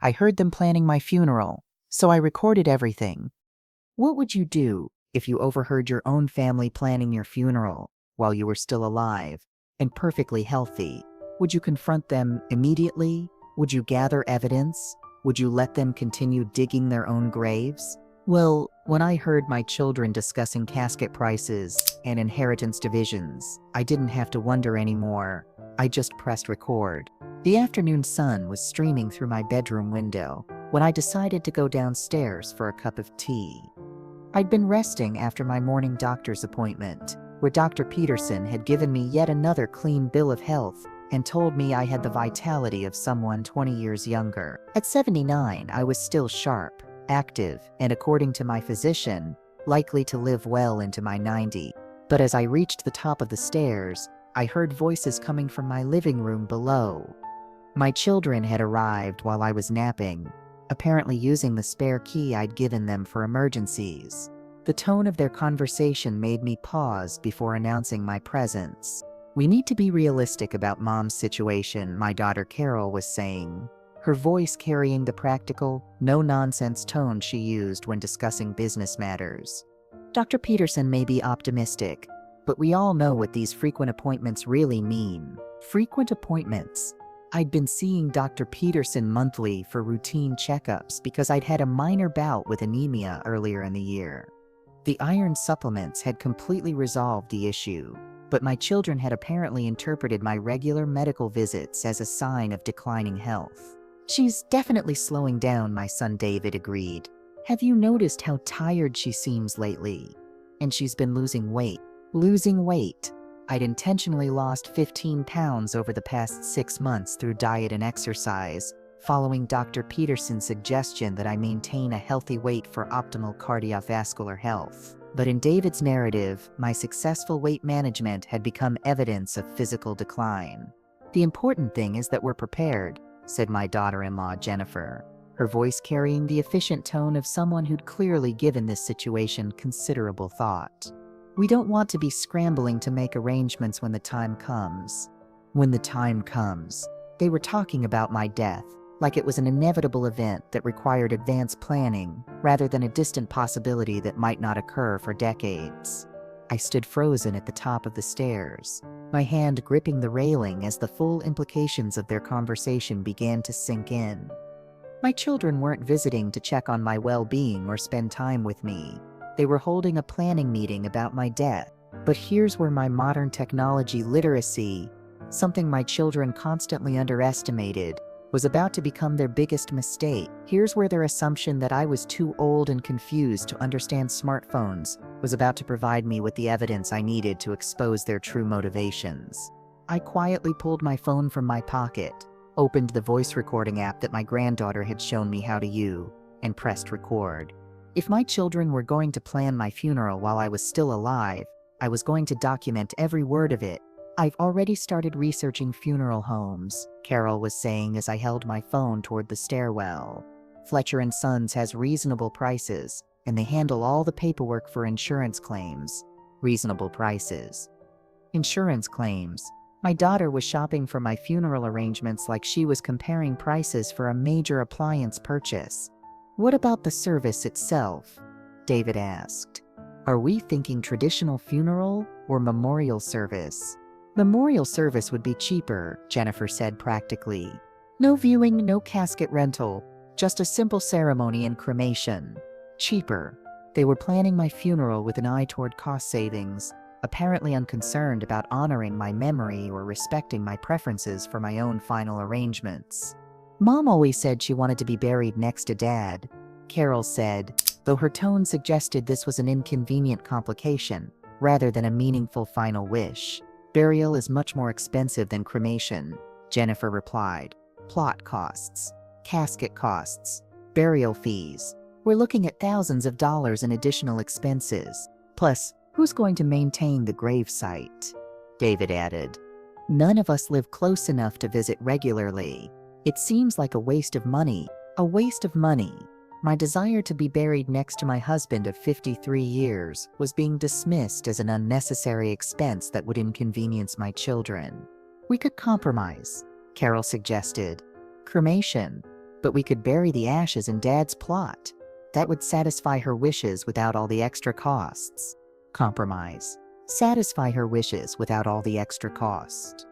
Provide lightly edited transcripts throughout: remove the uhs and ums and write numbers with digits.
I heard them planning my funeral, so I recorded everything. What would you do if you overheard your own family planning your funeral while you were still alive and perfectly healthy? Would you confront them immediately? Would you gather evidence? Would you let them continue digging their own graves? Well, when I heard my children discussing casket prices and inheritance divisions, I didn't have to wonder anymore. I just pressed record. The afternoon sun was streaming through my bedroom window when I decided to go downstairs for a cup of tea. I'd been resting after my morning doctor's appointment, where Dr. Peterson had given me yet another clean bill of health and told me I had the vitality of someone 20 years younger. At 79, I was still sharp, active, and according to my physician, likely to live well into my 90s. But as I reached the top of the stairs, I heard voices coming from my living room below. My children had arrived while I was napping, apparently using the spare key I'd given them for emergencies. The tone of their conversation made me pause before announcing my presence. "We need to be realistic about Mom's situation," my daughter Carol was saying, her voice carrying the practical, no-nonsense tone she used when discussing business matters. "Dr. Peterson may be optimistic, but we all know what these frequent appointments really mean." Frequent appointments. I'd been seeing Dr. Peterson monthly for routine checkups because I'd had a minor bout with anemia earlier in the year. The iron supplements had completely resolved the issue, but my children had apparently interpreted my regular medical visits as a sign of declining health. "She's definitely slowing down," my son David agreed. "Have you noticed how tired she seems lately? And she's been losing weight." Losing weight. I'd intentionally lost 15 pounds over the past 6 months through diet and exercise, following Dr. Peterson's suggestion that I maintain a healthy weight for optimal cardiovascular health. But in David's narrative, my successful weight management had become evidence of physical decline. "The important thing is that we're prepared," said my daughter-in-law Jennifer, her voice carrying the efficient tone of someone who'd clearly given this situation considerable thought. "We don't want to be scrambling to make arrangements when the time comes." When the time comes. They were talking about my death, like it was an inevitable event that required advanced planning, rather than a distant possibility that might not occur for decades. I stood frozen at the top of the stairs, my hand gripping the railing as the full implications of their conversation began to sink in. My children weren't visiting to check on my well-being or spend time with me. They were holding a planning meeting about my death. But here's where my modern technology literacy, something my children constantly underestimated, was about to become their biggest mistake. Here's where their assumption that I was too old and confused to understand smartphones was about to provide me with the evidence I needed to expose their true motivations. I quietly pulled my phone from my pocket, opened the voice recording app that my granddaughter had shown me how to use, and pressed record. If my children were going to plan my funeral while I was still alive, I was going to document every word of it. "I've already started researching funeral homes," Carol was saying as I held my phone toward the stairwell. "Fletcher & Sons has reasonable prices, and they handle all the paperwork for insurance claims." Reasonable prices. Insurance claims. My daughter was shopping for my funeral arrangements like she was comparing prices for a major appliance purchase. "What about the service itself?" David asked. "Are we thinking traditional funeral or memorial service?" "Memorial service would be cheaper," Jennifer said practically. "No viewing, no casket rental, just a simple ceremony and cremation." Cheaper. They were planning my funeral with an eye toward cost savings, apparently unconcerned about honoring my memory or respecting my preferences for my own final arrangements. "Mom always said she wanted to be buried next to Dad," Carol said, though her tone suggested this was an inconvenient complication rather than a meaningful final wish. "Burial is much more expensive than cremation," Jennifer replied. "Plot costs, casket costs, burial fees. We're looking at thousands of dollars in additional expenses. Plus, who's going to maintain the grave site?" David added. "None of us live close enough to visit regularly. It seems like a waste of money." A waste of money. My desire to be buried next to my husband of 53 years was being dismissed as an unnecessary expense that would inconvenience my children. "We could compromise," Carol suggested. "Cremation. But we could bury the ashes in Dad's plot. That would satisfy her wishes without all the extra costs. Compromise. Satisfy her wishes without all the extra cost.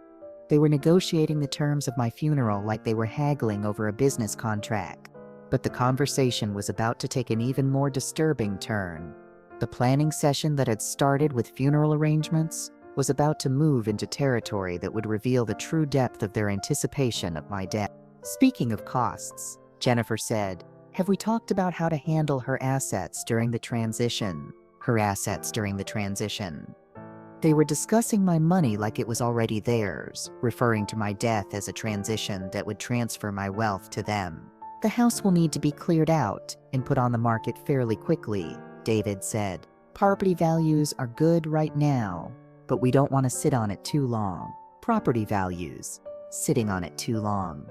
They were negotiating the terms of my funeral like they were haggling over a business contract. But the conversation was about to take an even more disturbing turn. The planning session that had started with funeral arrangements was about to move into territory that would reveal the true depth of their anticipation of my death. Speaking of costs, Jennifer said, have we talked about how to handle her assets during the transition? They were discussing my money like it was already theirs, referring to my death as a transition that would transfer my wealth to them. The house will need to be cleared out and put on the market fairly quickly, David said. Property values are good right now, but we don't want to sit on it too long. Property values, sitting on it too long.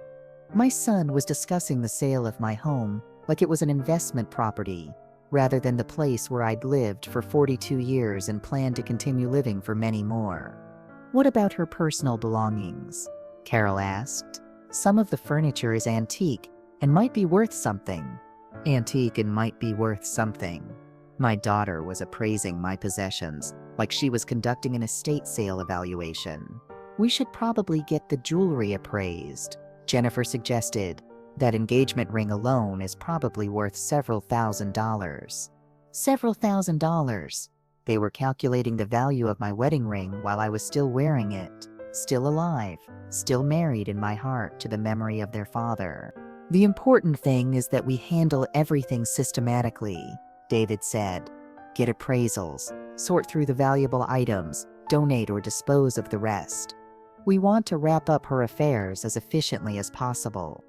My son was discussing the sale of my home like it was an investment property, rather than the place where I'd lived for 42 years and planned to continue living for many more. What about her personal belongings? Carol asked. Some of the furniture is antique and might be worth something. Antique and might be worth something. My daughter was appraising my possessions like she was conducting an estate sale evaluation. We should probably get the jewelry appraised, Jennifer suggested. That engagement ring alone is probably worth several $1,000s. Several $1,000s. They were calculating the value of my wedding ring while I was still wearing it, still alive, still married in my heart to the memory of their father. The important thing is that we handle everything systematically, David said. Get appraisals, sort through the valuable items, donate or dispose of the rest. We want to wrap up her affairs as efficiently as possible.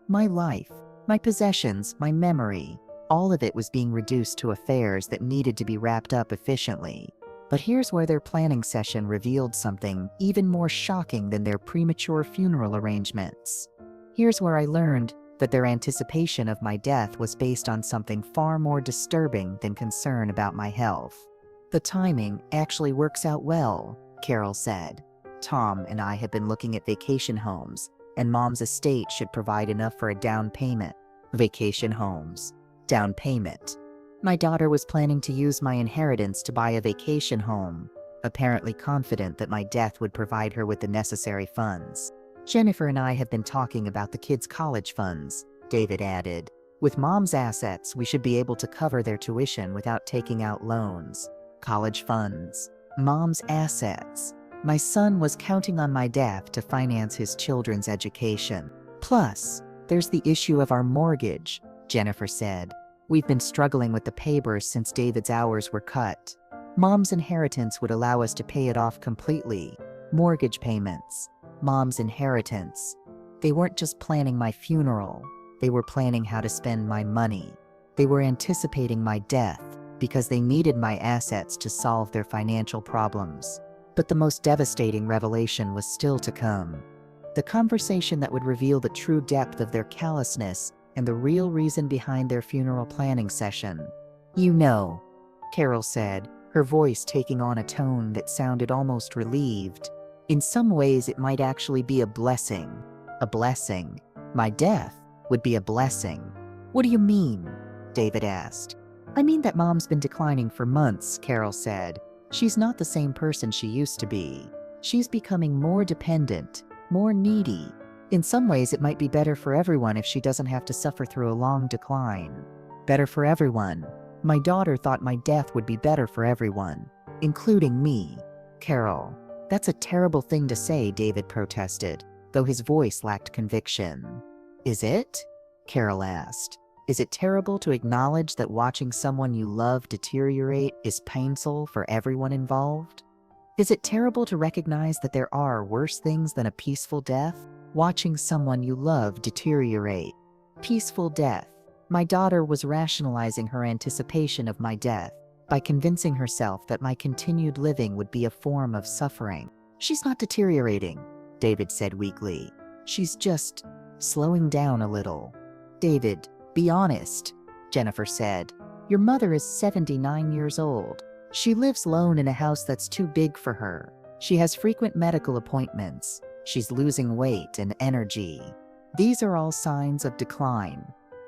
My life, my possessions, my memory, all of it was being reduced to affairs that needed to be wrapped up efficiently. But here's where their planning session revealed something even more shocking than their premature funeral arrangements. Here's where I learned that their anticipation of my death was based on something far more disturbing than concern about my health. The timing actually works out well, Carol said. Tom and I have been looking at vacation homes, and Mom's estate should provide enough for a down payment. Vacation homes. Down payment. My daughter was planning to use my inheritance to buy a vacation home, apparently confident that my death would provide her with the necessary funds. Jennifer and I have been talking about the kids' college funds, David added. With Mom's assets, we should be able to cover their tuition without taking out loans. College funds. Mom's assets. My son was counting on my death to finance his children's education. Plus, there's the issue of our mortgage, Jennifer said. We've been struggling with the papers since David's hours were cut. Mom's inheritance would allow us to pay it off completely. Mortgage payments. Mom's inheritance. They weren't just planning my funeral. They were planning how to spend my money. They were anticipating my death because they needed my assets to solve their financial problems. But the most devastating revelation was still to come. The conversation that would reveal the true depth of their callousness and the real reason behind their funeral planning session. You know, Carol said, her voice taking on a tone that sounded almost relieved. In some ways, it might actually be a blessing. A blessing. My death would be a blessing. What do you mean? David asked. I mean that Mom's been declining for months, Carol said. She's not the same person she used to be. She's becoming more dependent, more needy. In some ways, it might be better for everyone if she doesn't have to suffer through a long decline. Better for everyone. My daughter thought my death would be better for everyone, including me. Carol, that's a terrible thing to say, David protested, though his voice lacked conviction. Is it? Carol asked. Is it terrible to acknowledge that watching someone you love deteriorate is painful for everyone involved? Is it terrible to recognize that there are worse things than a peaceful death? Watching someone you love deteriorate. Peaceful death. My daughter was rationalizing her anticipation of my death by convincing herself that my continued living would be a form of suffering. She's not deteriorating, David said weakly. She's just slowing down a little. David, be honest, Jennifer said. Your mother is 79 years old. She lives alone in a house that's too big for her. She has frequent medical appointments. She's losing weight and energy. These are all signs of decline.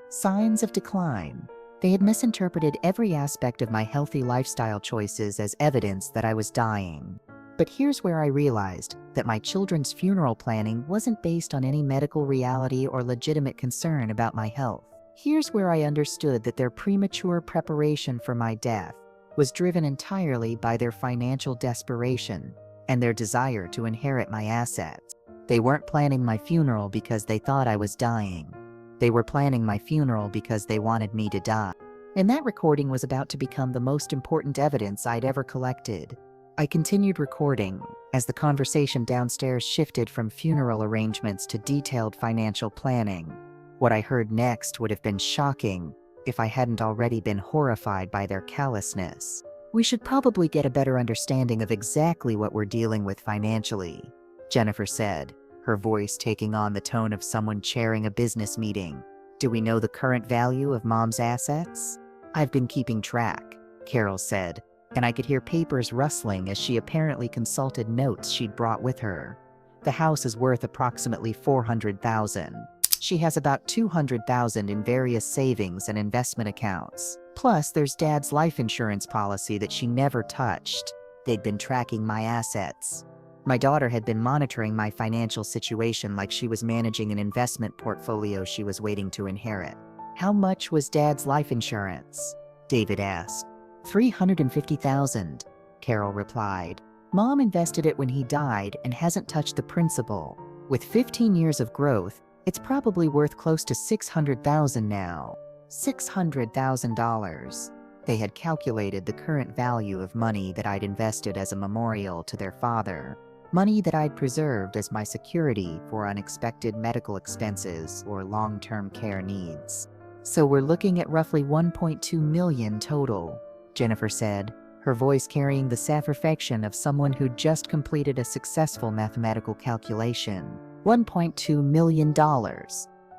Signs of decline. They had misinterpreted every aspect of my healthy lifestyle choices as evidence that I was dying. But here's where I realized that my children's funeral planning wasn't based on any medical reality or legitimate concern about my health. Here's where I understood that their premature preparation for my death was driven entirely by their financial desperation and their desire to inherit my assets. They weren't planning my funeral because they thought I was dying. They were planning my funeral because they wanted me to die. And that recording was about to become the most important evidence I'd ever collected. I continued recording as the conversation downstairs shifted from funeral arrangements to detailed financial planning. What I heard next would have been shocking if I hadn't already been horrified by their callousness. We should probably get a better understanding of exactly what we're dealing with financially, Jennifer said, her voice taking on the tone of someone chairing a business meeting. Do we know the current value of Mom's assets? I've been keeping track, Carol said, and I could hear papers rustling as she apparently consulted notes she'd brought with her. The house is worth approximately $400,000. She has about $200,000 in various savings and investment accounts. Plus, there's Dad's life insurance policy that she never touched. They'd been tracking my assets. My daughter had been monitoring my financial situation like she was managing an investment portfolio she was waiting to inherit. How much was Dad's life insurance? David asked. $350,000, Carol replied. Mom invested it when he died and hasn't touched the principal. With 15 years of growth, it's probably worth close to $600,000 now. $600,000. They had calculated the current value of money that I'd invested as a memorial to their father. Money that I'd preserved as my security for unexpected medical expenses or long-term care needs. So we're looking at roughly $1.2 million total, Jennifer said, her voice carrying the satisfaction of someone who'd just completed a successful mathematical calculation. $1.2 million.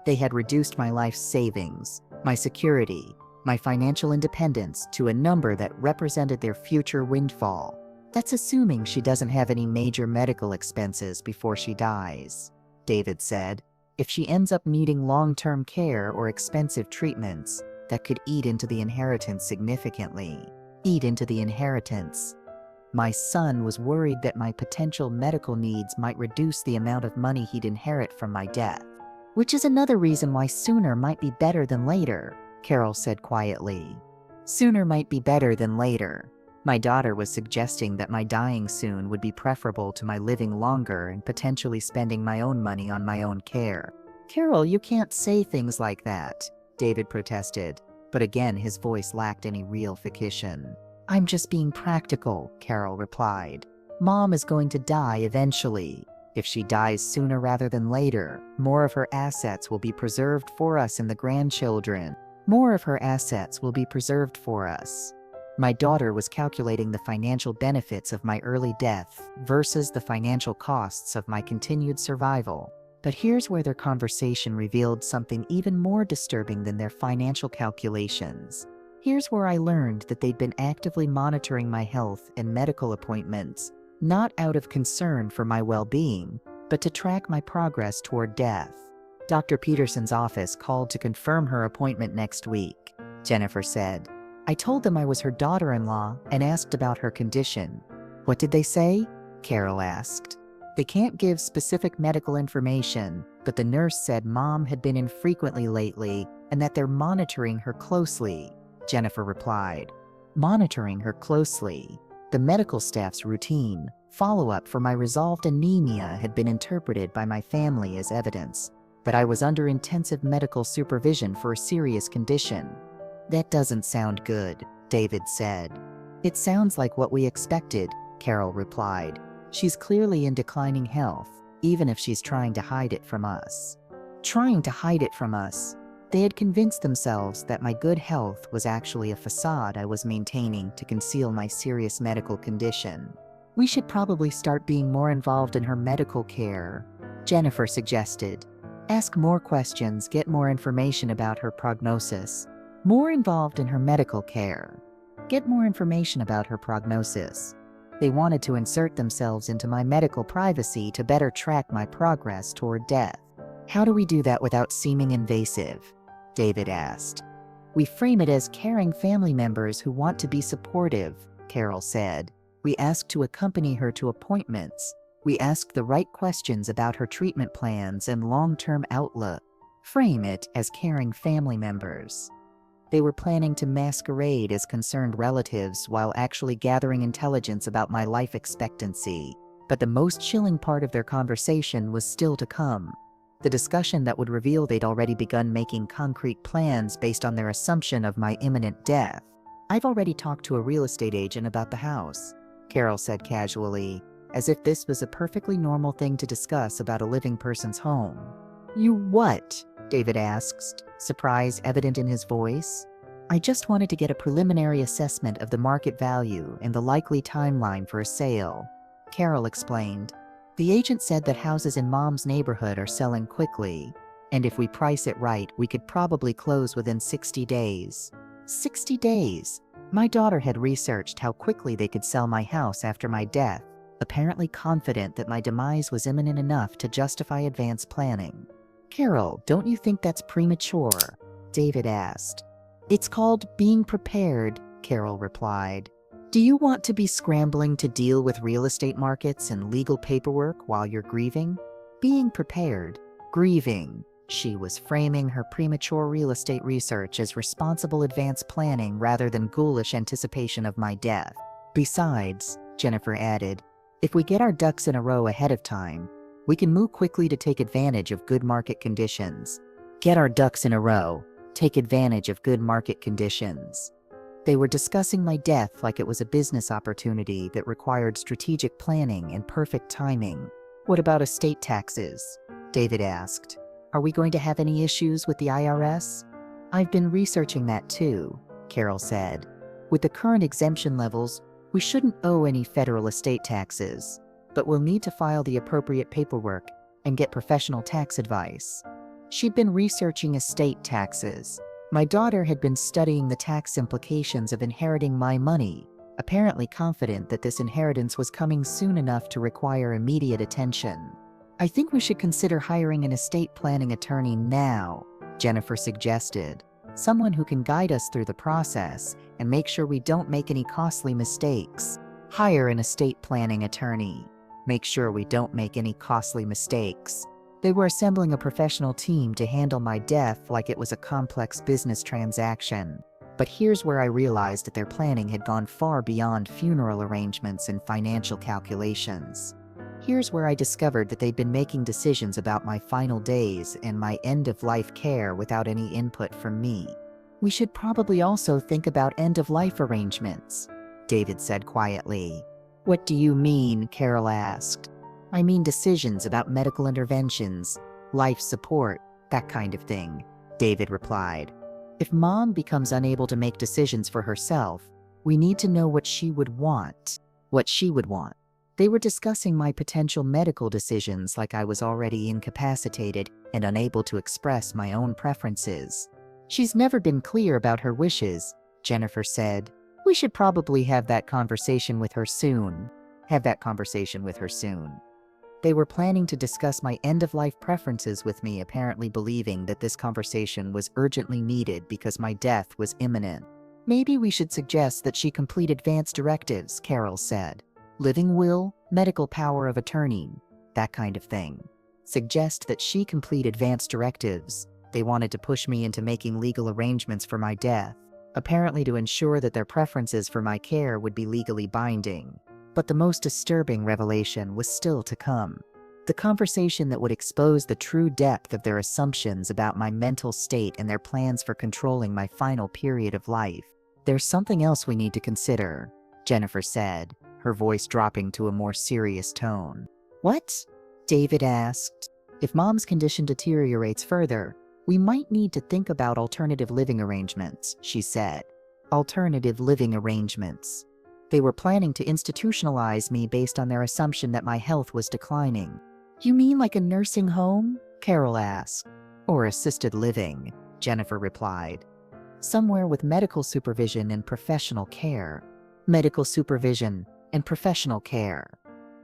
They had reduced my life savings, my security, my financial independence to a number that represented their future windfall. That's assuming she doesn't have any major medical expenses before she dies, David said. If she ends up needing long-term care or expensive treatments, that could eat into the inheritance significantly. Eat into the inheritance. My son was worried that my potential medical needs might reduce the amount of money he'd inherit from my death. Which is another reason why sooner might be better than later, Carol said quietly. Sooner might be better than later. My daughter was suggesting that my dying soon would be preferable to my living longer and potentially spending my own money on my own care. Carol, you can't say things like that, David protested, but again his voice lacked any real fiction. I'm just being practical, Carol replied. Mom is going to die eventually. If she dies sooner rather than later, more of her assets will be preserved for us and the grandchildren. More of her assets will be preserved for us. My daughter was calculating the financial benefits of my early death versus the financial costs of my continued survival. But here's where their conversation revealed something even more disturbing than their financial calculations. Here's where I learned that they'd been actively monitoring my health and medical appointments, not out of concern for my well-being, but to track my progress toward death. Dr. Peterson's office called to confirm her appointment next week, Jennifer said. I told them I was her daughter-in-law and asked about her condition. What did they say? Carol asked. They can't give specific medical information, but the nurse said Mom had been infrequently lately and that they're monitoring her closely, Jennifer replied. Monitoring her closely. The medical staff's routine follow-up for my resolved anemia had been interpreted by my family as evidence, but I was under intensive medical supervision for a serious condition. That doesn't sound good, David said. It sounds like what we expected, Carol replied. She's clearly in declining health, even if she's trying to hide it from us. Trying to hide it from us. They had convinced themselves that my good health was actually a facade I was maintaining to conceal my serious medical condition. We should probably start being more involved in her medical care, Jennifer suggested. Ask more questions, get more information about her prognosis. More involved in her medical care. Get more information about her prognosis. They wanted to insert themselves into my medical privacy to better track my progress toward death. How do we do that without seeming invasive? David asked. We frame it as caring family members who want to be supportive, Carol said. We ask to accompany her to appointments. We ask the right questions about her treatment plans and long-term outlook. Frame it as caring family members. They were planning to masquerade as concerned relatives while actually gathering intelligence about my life expectancy. But the most chilling part of their conversation was still to come. The discussion that would reveal they'd already begun making concrete plans based on their assumption of my imminent death. I've already talked to a real estate agent about the house, Carol said casually, as if this was a perfectly normal thing to discuss about a living person's home. You what? David asked, surprise evident in his voice. I just wanted to get a preliminary assessment of the market value and the likely timeline for a sale, Carol explained. The agent said that houses in Mom's neighborhood are selling quickly, and if we price it right, we could probably close within 60 days. 60 days? My daughter had researched how quickly they could sell my house after my death, apparently confident that my demise was imminent enough to justify advanced planning. Carol, don't you think that's premature? David asked. It's called being prepared, Carol replied. Do you want to be scrambling to deal with real estate markets and legal paperwork while you're grieving? Being prepared, grieving. She was framing her premature real estate research as responsible advanced planning rather than ghoulish anticipation of my death. Besides, Jennifer added, if we get our ducks in a row ahead of time, we can move quickly to take advantage of good market conditions. Get our ducks in a row. Take advantage of good market conditions. They were discussing my death like it was a business opportunity that required strategic planning and perfect timing. What about estate taxes? David asked. Are we going to have any issues with the IRS? I've been researching that too, Carol said. With the current exemption levels, we shouldn't owe any federal estate taxes, but we'll need to file the appropriate paperwork and get professional tax advice. She'd been researching estate taxes. My daughter had been studying the tax implications of inheriting my money, apparently confident that this inheritance was coming soon enough to require immediate attention. I think we should consider hiring an estate planning attorney now, Jennifer suggested. Someone who can guide us through the process and make sure we don't make any costly mistakes. Hire an estate planning attorney. Make sure we don't make any costly mistakes. They were assembling a professional team to handle my death like it was a complex business transaction. But here's where I realized that their planning had gone far beyond funeral arrangements and financial calculations. Here's where I discovered that they'd been making decisions about my final days and my end-of-life care without any input from me. We should probably also think about end-of-life arrangements, David said quietly. What do you mean? Carol asked. I mean decisions about medical interventions, life support, that kind of thing, David replied. If Mom becomes unable to make decisions for herself, we need to know what she would want. What she would want. They were discussing my potential medical decisions like I was already incapacitated and unable to express my own preferences. She's never been clear about her wishes, Jennifer said. We should probably have that conversation with her soon. They were planning to discuss my end-of-life preferences with me, apparently believing that this conversation was urgently needed because my death was imminent. Maybe we should suggest that she complete advance directives, Carol said. Living will, medical power of attorney, that kind of thing. Suggest that she complete advance directives. They wanted to push me into making legal arrangements for my death, apparently to ensure that their preferences for my care would be legally binding. But the most disturbing revelation was still to come. The conversation that would expose the true depth of their assumptions about my mental state and their plans for controlling my final period of life. There's something else we need to consider, Jennifer said, her voice dropping to a more serious tone. What? David asked. If Mom's condition deteriorates further, we might need to think about alternative living arrangements, she said. Alternative living arrangements. They were planning to institutionalize me based on their assumption that my health was declining. You mean like a nursing home? Carol asked. Or assisted living, Jennifer replied. Somewhere with medical supervision and professional care. Medical supervision, and professional care.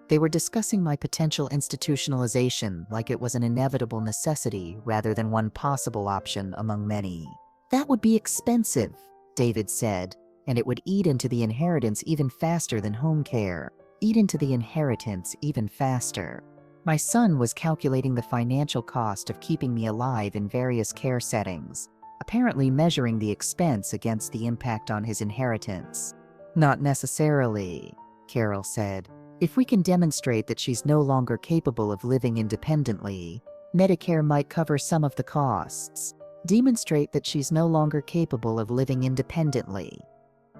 They were discussing my potential institutionalization like it was an inevitable necessity rather than one possible option among many. That would be expensive, David said, and it would eat into the inheritance even faster than home care. Eat into the inheritance even faster. My son was calculating the financial cost of keeping me alive in various care settings, apparently measuring the expense against the impact on his inheritance. Not necessarily, Carol said. If we can demonstrate that she's no longer capable of living independently, Medicare might cover some of the costs. Demonstrate that she's no longer capable of living independently.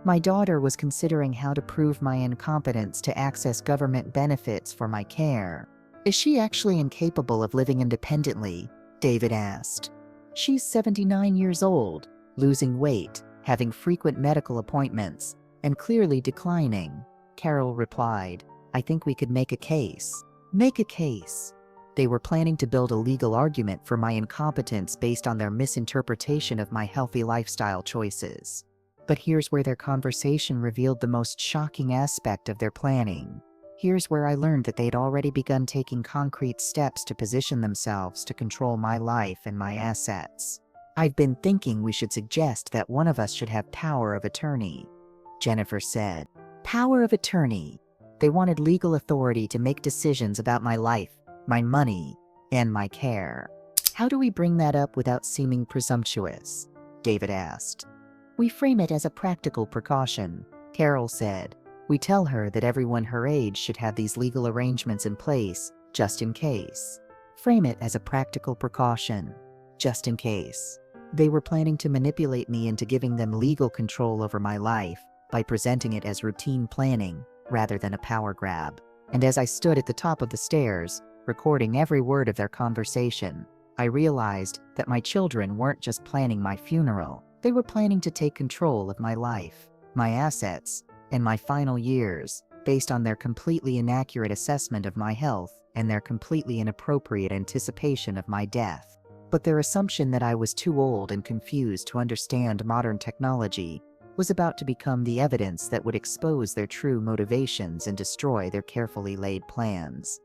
My daughter was considering how to prove my incompetence to access government benefits for my care. Is she actually incapable of living independently? David asked. She's 79 years old, losing weight, having frequent medical appointments, and clearly declining, Carol replied. I think we could make a case. Make a case. They were planning to build a legal argument for my incompetence based on their misinterpretation of my healthy lifestyle choices. But here's where their conversation revealed the most shocking aspect of their planning. Here's where I learned that they'd already begun taking concrete steps to position themselves to control my life and my assets. I've been thinking we should suggest that one of us should have power of attorney, Jennifer said. Power of attorney. They wanted legal authority to make decisions about my life, my money, and my care. How do we bring that up without seeming presumptuous? David asked. We frame it as a practical precaution, Carol said. We tell her that everyone her age should have these legal arrangements in place, just in case. Frame it as a practical precaution, just in case. They were planning to manipulate me into giving them legal control over my life by presenting it as routine planning rather than a power grab. And as I stood at the top of the stairs, recording every word of their conversation, I realized that my children weren't just planning my funeral. They were planning to take control of my life, my assets, and my final years, based on their completely inaccurate assessment of my health and their completely inappropriate anticipation of my death. But their assumption that I was too old and confused to understand modern technology was about to become the evidence that would expose their true motivations and destroy their carefully laid plans.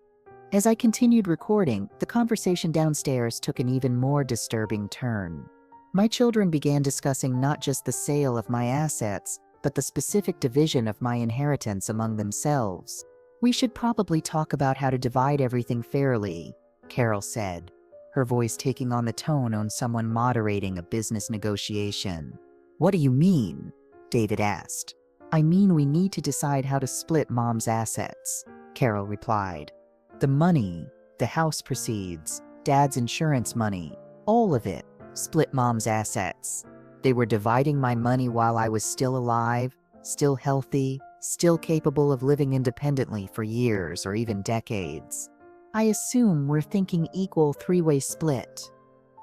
As I continued recording, the conversation downstairs took an even more disturbing turn. My children began discussing not just the sale of my assets, but the specific division of my inheritance among themselves. We should probably talk about how to divide everything fairly, Carol said, her voice taking on the tone of someone moderating a business negotiation. What do you mean? David asked. I mean we need to decide how to split Mom's assets, Carol replied. The money, the house proceeds, Dad's insurance money, all of it. Split Mom's assets. They were dividing my money while I was still alive, still healthy, still capable of living independently for years or even decades. I assume we're thinking equal three-way split,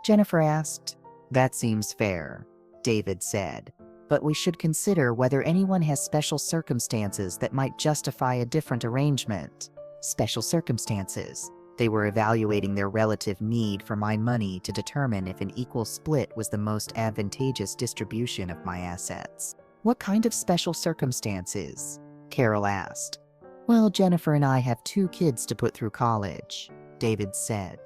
Jennifer asked. That seems fair, David said. But we should consider whether anyone has special circumstances that might justify a different arrangement. Special circumstances. They were evaluating their relative need for my money to determine if an equal split was the most advantageous distribution of my assets. What kind of special circumstances? Carol asked. Well, Jennifer and I have 2 kids to put through college, David said.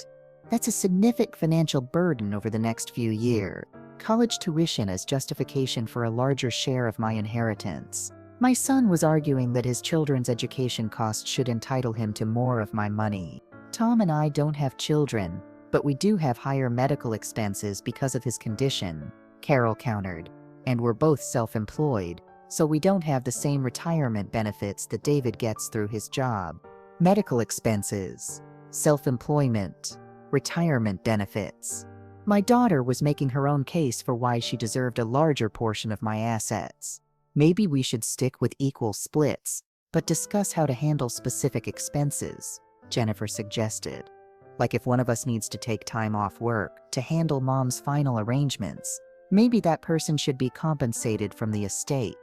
That's a significant financial burden over the next few years. College tuition as justification for a larger share of my inheritance. My son was arguing that his children's education costs should entitle him to more of my money. Tom and I don't have children, but we do have higher medical expenses because of his condition, Carol countered. And we're both self-employed, so we don't have the same retirement benefits that David gets through his job. Medical expenses, self-employment, retirement benefits. My daughter was making her own case for why she deserved a larger portion of my assets. Maybe we should stick with equal splits, but discuss how to handle specific expenses, Jennifer suggested. Like if one of us needs to take time off work to handle Mom's final arrangements, maybe that person should be compensated from the estate.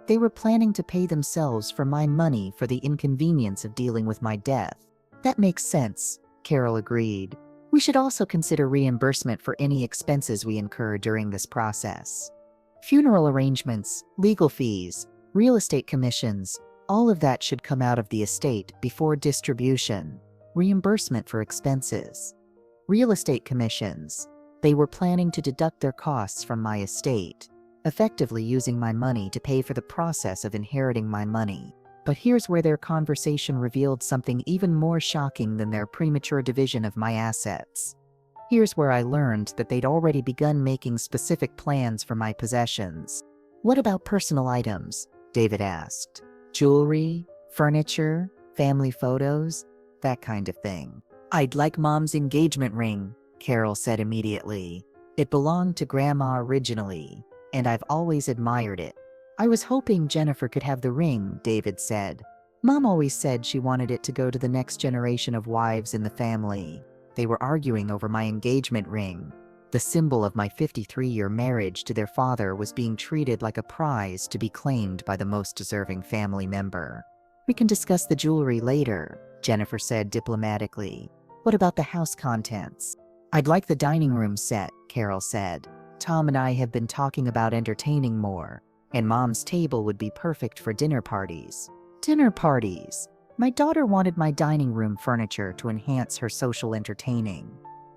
They were planning to pay themselves for my money for the inconvenience of dealing with my death. That makes sense, Carol agreed. We should also consider reimbursement for any expenses we incur during this process. Funeral arrangements, legal fees, Real estate commissions, all of that should come out of the estate before distribution. Reimbursement for expenses. Real estate commissions. They were planning to deduct their costs from my estate, effectively using my money to pay for the process of inheriting my money. But here's where their conversation revealed something even more shocking than their premature division of my assets. Here's where I learned that they'd already begun making specific plans for my possessions. "What about personal items?" David asked. "Jewelry, furniture, family photos, that kind of thing." "I'd like Mom's engagement ring," Carol said immediately. "It belonged to Grandma originally, and I've always admired it." "I was hoping Jennifer could have the ring," David said. "Mom always said she wanted it to go to the next generation of wives in the family." They were arguing over my engagement ring. The symbol of my 53-year marriage to their father was being treated like a prize to be claimed by the most deserving family member. "We can discuss the jewelry later," Jennifer said diplomatically. "What about the house contents?" "I'd like the dining room set," Carol said. "Tom and I have been talking about entertaining more, and Mom's table would be perfect for dinner parties." "Dinner parties?" "My daughter wanted my dining room furniture to enhance her social entertaining."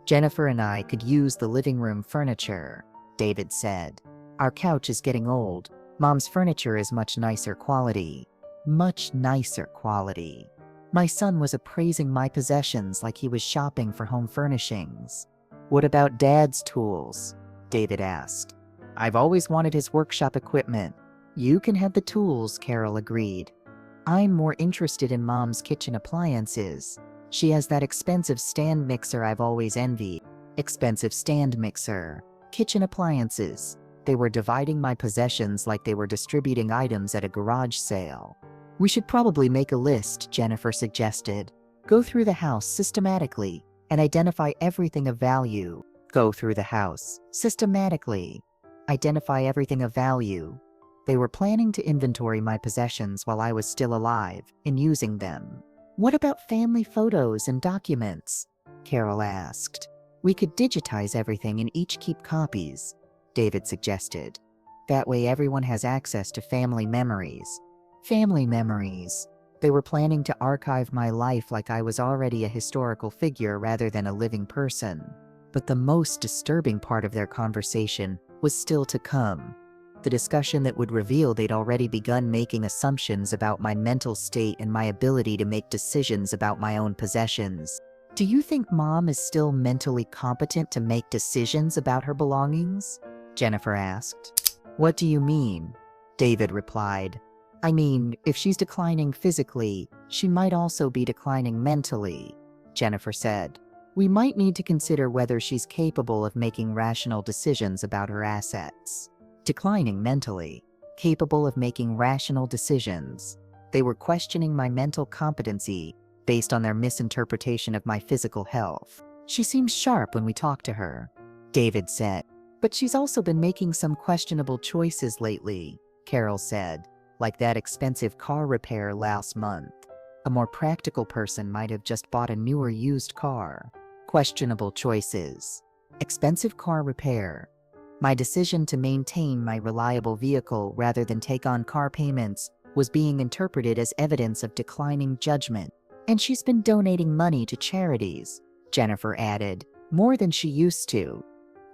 "Jennifer and I could use the living room furniture," David said. "Our couch is getting old. Mom's furniture is much nicer quality." Much nicer quality. My son was appraising my possessions like he was shopping for home furnishings. "What about Dad's tools?" David asked. "I've always wanted his workshop equipment." "You can have the tools," Carol agreed. "I'm more interested in Mom's kitchen appliances. She has that expensive stand mixer I've always envied." Expensive stand mixer. Kitchen appliances. They were dividing my possessions like they were distributing items at a garage sale. "We should probably make a list," Jennifer suggested. "Go through the house systematically and identify everything of value." Go through the house systematically. Identify everything of value. They were planning to inventory my possessions while I was still alive and using them. "What about family photos and documents?" Carol asked. "We could digitize everything and each keep copies," David suggested. "That way everyone has access to family memories." Family memories. They were planning to archive my life like I was already a historical figure rather than a living person. But the most disturbing part of their conversation was still to come. The discussion that would reveal they'd already begun making assumptions about my mental state and my ability to make decisions about my own possessions. "Do you think Mom is still mentally competent to make decisions about her belongings?" Jennifer asked. "What do you mean?" David replied. "I mean, if she's declining physically, she might also be declining mentally," Jennifer said. "We might need to consider whether she's capable of making rational decisions about her assets." Declining mentally. Capable of making rational decisions. They were questioning my mental competency based on their misinterpretation of my physical health. "She seems sharp when we talk to her," David said. "But she's also been making some questionable choices lately," Carol said, "like that expensive car repair last month. A more practical person might have just bought a newer used car." Questionable choices. Expensive car repair. My decision to maintain my reliable vehicle rather than take on car payments was being interpreted as evidence of declining judgment. "And she's been donating money to charities," Jennifer added, "more than she used to."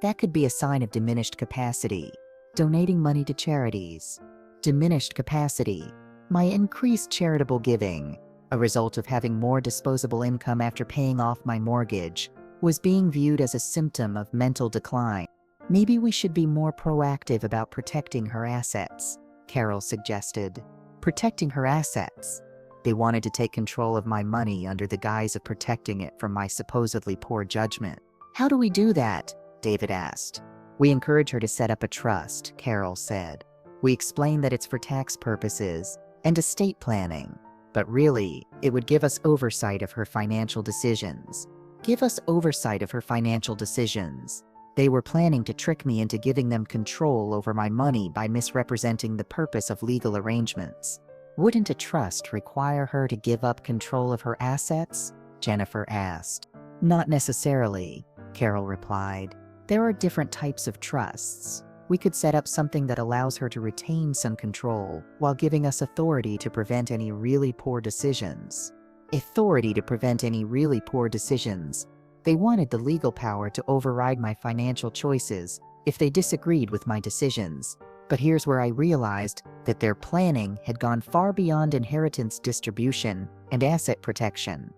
That could be a sign of diminished capacity. Donating money to charities. Diminished capacity. My increased charitable giving, a result of having more disposable income after paying off my mortgage, was being viewed as a symptom of mental decline. "Maybe we should be more proactive about protecting her assets," Carol suggested. Protecting her assets. They wanted to take control of my money under the guise of protecting it from my supposedly poor judgment. "How do we do that?" David asked. "We encourage her to set up a trust," Carol said. "We explain that it's for tax purposes and estate planning. But really, it would give us oversight of her financial decisions." Give us oversight of her financial decisions. They were planning to trick me into giving them control over my money by misrepresenting the purpose of legal arrangements. "Wouldn't a trust require her to give up control of her assets?" Jennifer asked. "Not necessarily," Carol replied. "There are different types of trusts. We could set up something that allows her to retain some control while giving us authority to prevent any really poor decisions. Authority to prevent any really poor decisions. They wanted the legal power to override my financial choices if they disagreed with my decisions. But here's where I realized that their planning had gone far beyond inheritance distribution and asset protection.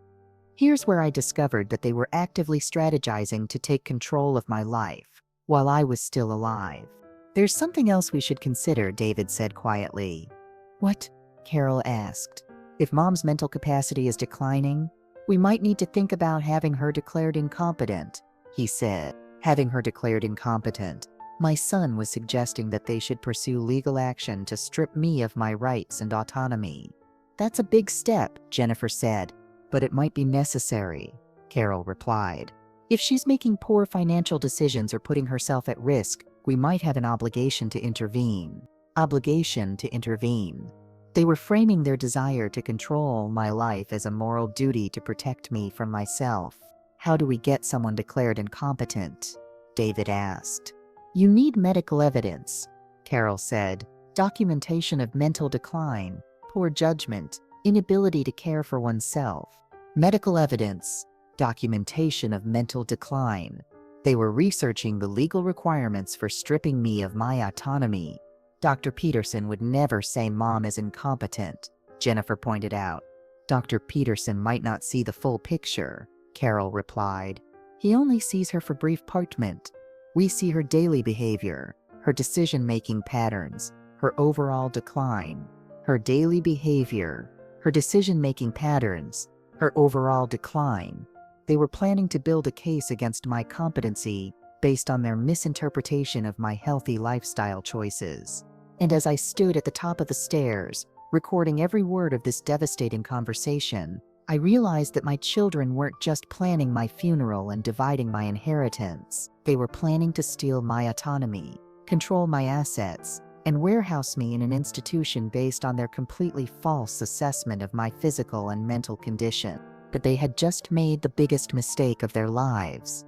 Here's where I discovered that they were actively strategizing to take control of my life while I was still alive. There's something else we should consider, David said quietly. What? Carol asked. If Mom's mental capacity is declining, we might need to think about having her declared incompetent, he said. Having her declared incompetent. My son was suggesting that they should pursue legal action to strip me of my rights and autonomy. That's a big step, Jennifer said, but it might be necessary, Carol replied. If she's making poor financial decisions or putting herself at risk, we might have an obligation to intervene. Obligation to intervene. They were framing their desire to control my life as a moral duty to protect me from myself. How do we get someone declared incompetent? David asked. You need medical evidence, Carol said. Documentation of mental decline, poor judgment, inability to care for oneself. Medical evidence, documentation of mental decline. They were researching the legal requirements for stripping me of my autonomy. Dr. Peterson would never say Mom is incompetent, Jennifer pointed out. Dr. Peterson might not see the full picture, Carol replied. He only sees her for brief parchment. We see her daily behavior, her decision-making patterns, her overall decline. Her daily behavior, her decision-making patterns, her overall decline. They were planning to build a case against my competency based on their misinterpretation of my healthy lifestyle choices. And as I stood at the top of the stairs, recording every word of this devastating conversation, I realized that my children weren't just planning my funeral and dividing my inheritance. They were planning to steal my autonomy, control my assets, and warehouse me in an institution based on their completely false assessment of my physical and mental condition. But they had just made the biggest mistake of their lives.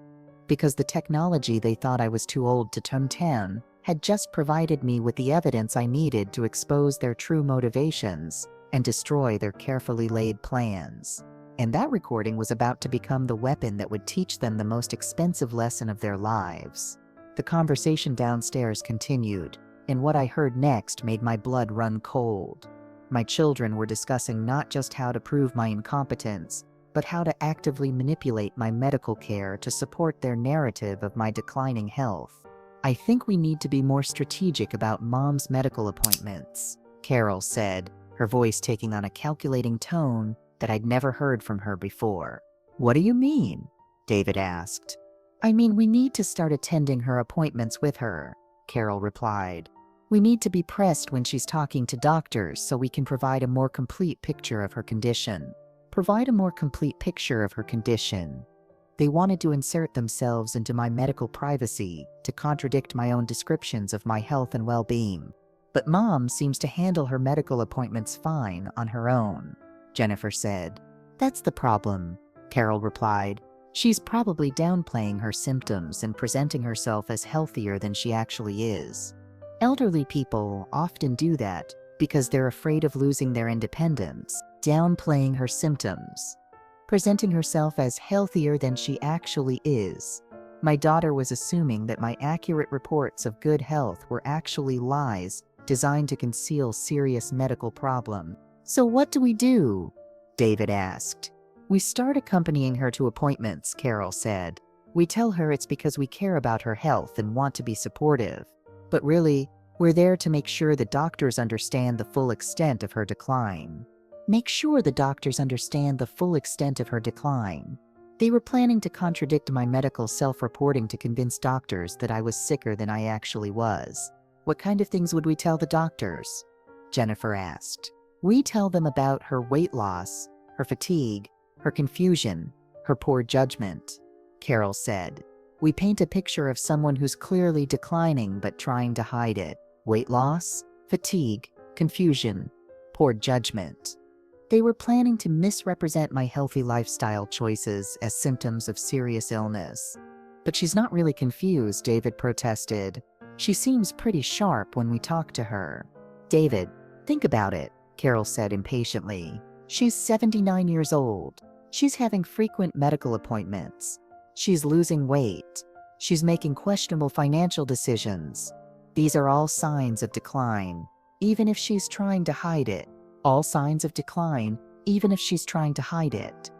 Because the technology they thought I was too old to turn 10 had just provided me with the evidence I needed to expose their true motivations and destroy their carefully laid plans. And that recording was about to become the weapon that would teach them the most expensive lesson of their lives. The conversation downstairs continued, and what I heard next made my blood run cold. My children were discussing not just how to prove my incompetence, but how to actively manipulate my medical care to support their narrative of my declining health. I think we need to be more strategic about Mom's medical appointments, Carol said, her voice taking on a calculating tone that I'd never heard from her before. What do you mean? David asked. I mean, we need to start attending her appointments with her, Carol replied. We need to be pressed when she's talking to doctors so we can provide a more complete picture of her condition. Provide a more complete picture of her condition. They wanted to insert themselves into my medical privacy to contradict my own descriptions of my health and well-being. But Mom seems to handle her medical appointments fine on her own, Jennifer said. That's the problem, Carol replied. She's probably downplaying her symptoms and presenting herself as healthier than she actually is. Elderly people often do that because they're afraid of losing their independence, downplaying her symptoms, presenting herself as healthier than she actually is. My daughter was assuming that my accurate reports of good health were actually lies designed to conceal serious medical problems. So what do we do? David asked. We start accompanying her to appointments, Carol said. We tell her it's because we care about her health and want to be supportive. But really, we're there to make sure the doctors understand the full extent of her decline. Make sure the doctors understand the full extent of her decline. They were planning to contradict my medical self-reporting to convince doctors that I was sicker than I actually was. What kind of things would we tell the doctors? Jennifer asked. We tell them about her weight loss, her fatigue, her confusion, her poor judgment, Carol said. We paint a picture of someone who's clearly declining but trying to hide it. Weight loss, fatigue, confusion, poor judgment. They were planning to misrepresent my healthy lifestyle choices as symptoms of serious illness. But she's not really confused, David protested. She seems pretty sharp when we talk to her. David, think about it, Carol said impatiently. She's 79 years old. She's having frequent medical appointments. She's losing weight. She's making questionable financial decisions. These are all signs of decline, even if she's trying to hide it. All signs of decline, even if she's trying to hide it.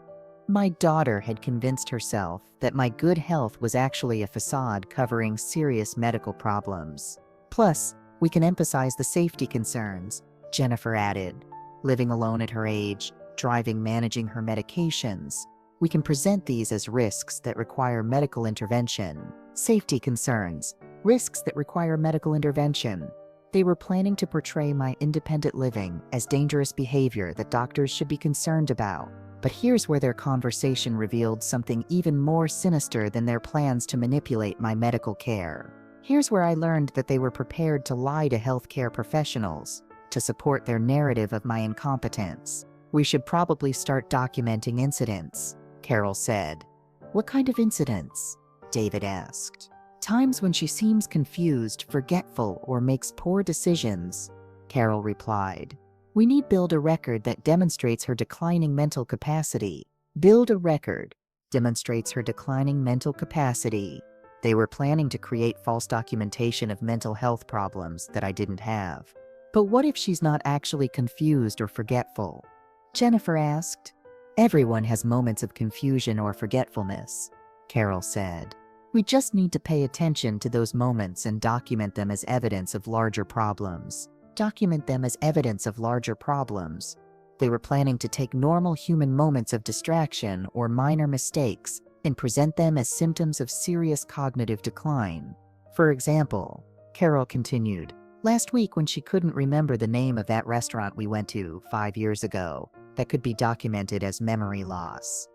My daughter had convinced herself that my good health was actually a facade covering serious medical problems. Plus, we can emphasize the safety concerns, Jennifer added. Living alone at her age, driving, managing her medications. We can present these as risks that require medical intervention. Safety concerns, risks that require medical intervention. They were planning to portray my independent living as dangerous behavior that doctors should be concerned about. But here's where their conversation revealed something even more sinister than their plans to manipulate my medical care. Here's where I learned that they were prepared to lie to healthcare professionals to support their narrative of my incompetence. We should probably start documenting incidents, Carol said. What kind of incidents? David asked. Times when she seems confused, forgetful, or makes poor decisions, Carol replied. We need build a record that demonstrates her declining mental capacity. Build a record demonstrates her declining mental capacity. They were planning to create false documentation of mental health problems that I didn't have. But what if she's not actually confused or forgetful? Jennifer asked. Everyone has moments of confusion or forgetfulness, Carol said. We just need to pay attention to those moments and document them as evidence of larger problems. Document them as evidence of larger problems. They were planning to take normal human moments of distraction or minor mistakes and present them as symptoms of serious cognitive decline. For example, Carol continued, last week when she couldn't remember the name of that restaurant we went to 5 years ago, that could be documented as memory loss.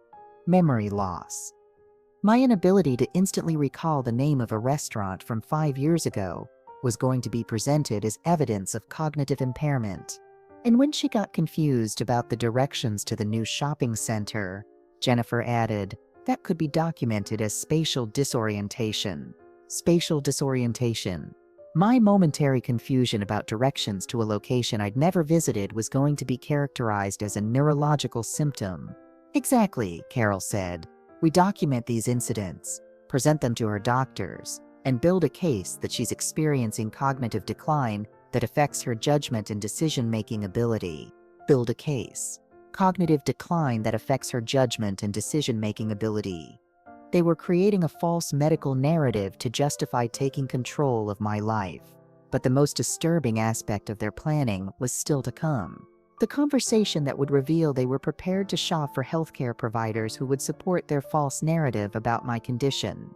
Memory loss. My inability to instantly recall the name of a restaurant from 5 years ago was going to be presented as evidence of cognitive impairment. And when she got confused about the directions to the new shopping center, Jennifer added, that could be documented as spatial disorientation. Spatial disorientation. My momentary confusion about directions to a location I'd never visited was going to be characterized as a neurological symptom. Exactly, Carol said. We document these incidents, present them to her doctors, and build a case that she's experiencing cognitive decline that affects her judgment and decision-making ability. Build a case. Cognitive decline that affects her judgment and decision-making ability. They were creating a false medical narrative to justify taking control of my life. But the most disturbing aspect of their planning was still to come. The conversation that would reveal they were prepared to shop for healthcare providers who would support their false narrative about my condition.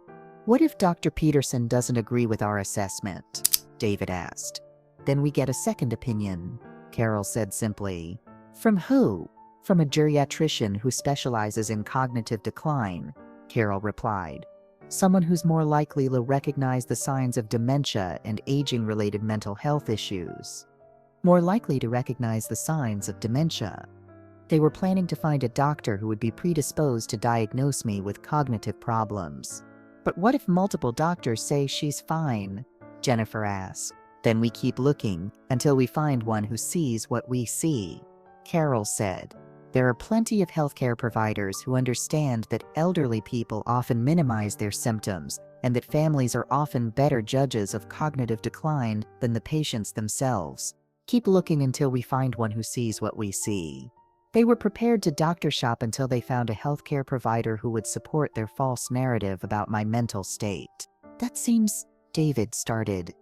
What if Dr. Peterson doesn't agree with our assessment? David asked. Then we get a second opinion, Carol said simply. From who? From a geriatrician who specializes in cognitive decline, Carol replied. Someone who's more likely to recognize the signs of dementia and aging-related mental health issues. More likely to recognize the signs of dementia. They were planning to find a doctor who would be predisposed to diagnose me with cognitive problems. But what if multiple doctors say she's fine? Jennifer asked. Then we keep looking until we find one who sees what we see, Carol said. There are plenty of healthcare providers who understand that elderly people often minimize their symptoms and that families are often better judges of cognitive decline than the patients themselves. Keep looking until we find one who sees what we see. They were prepared to doctor shop until they found a healthcare provider who would support their false narrative about my mental state. That seems, David started,